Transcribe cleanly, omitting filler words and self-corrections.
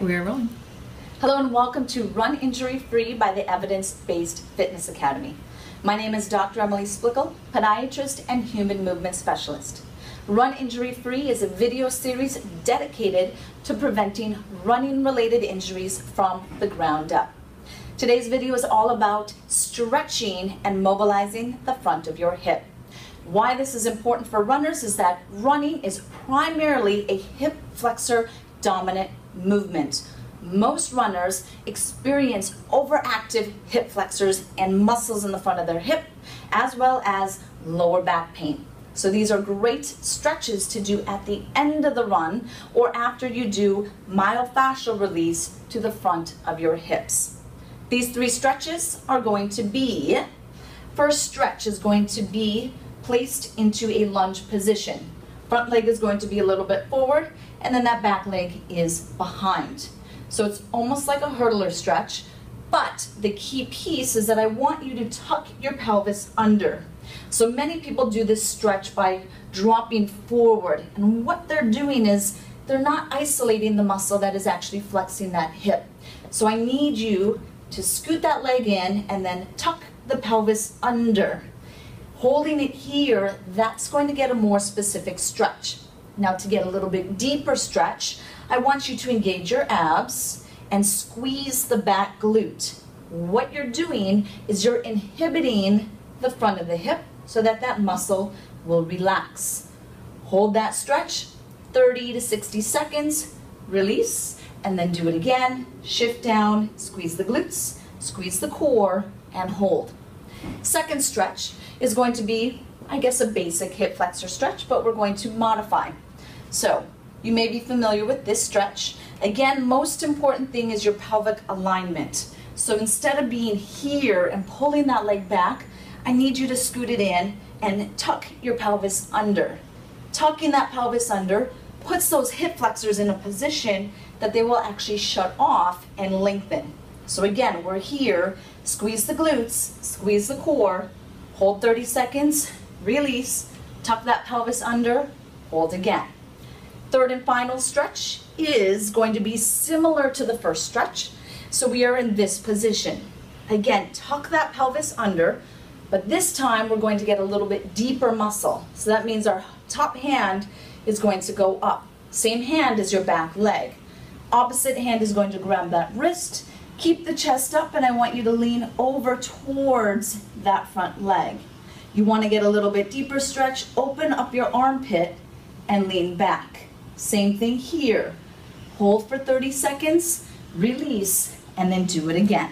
We're rolling. Hello and welcome to Run Injury Free by the Evidence-Based Fitness Academy. My name is Dr. Emily Splickle, podiatrist and human movement specialist. Run Injury Free is a video series dedicated to preventing running-related injuries from the ground up. Today's video is all about stretching and mobilizing the front of your hip. Why this is important for runners is that running is primarily a hip flexor dominant movement. Most runners experience overactive hip flexors and muscles in the front of their hip, as well as lower back pain. So these are great stretches to do at the end of the run or after you do myofascial release to the front of your hips. These three stretches are going to be, first stretch is going to be placed into a lunge position. Front leg is going to be a little bit forward, and then that back leg is behind. So it's almost like a hurdler stretch, but the key piece is that I want you to tuck your pelvis under. So many people do this stretch by dropping forward, and what they're doing is they're not isolating the muscle that is actually flexing that hip. So I need you to scoot that leg in and then tuck the pelvis under. Holding it here, that's going to get a more specific stretch. Now to get a little bit deeper stretch, I want you to engage your abs and squeeze the back glute. What you're doing is you're inhibiting the front of the hip so that that muscle will relax. Hold that stretch, 30 to 60 seconds, release, and then do it again. Shift down, squeeze the glutes, squeeze the core, and hold. Second stretch is going to be, I guess, a basic hip flexor stretch, but we're going to modify. So you may be familiar with this stretch. Again, most important thing is your pelvic alignment. So instead of being here and pulling that leg back, I need you to scoot it in and tuck your pelvis under. Tucking that pelvis under puts those hip flexors in a position that they will actually shut off and lengthen. So again, we're here, squeeze the glutes, squeeze the core, hold 30 seconds, release, tuck that pelvis under, hold again. Third and final stretch is going to be similar to the first stretch. So we are in this position. Again, tuck that pelvis under, but this time we're going to get a little bit deeper muscle. So that means our top hand is going to go up. Same hand as your back leg. Opposite hand is going to grab that wrist. Keep the chest up, and I want you to lean over towards that front leg. You want to get a little bit deeper stretch, open up your armpit and lean back. Same thing here. Hold for 30 seconds, release, and then do it again.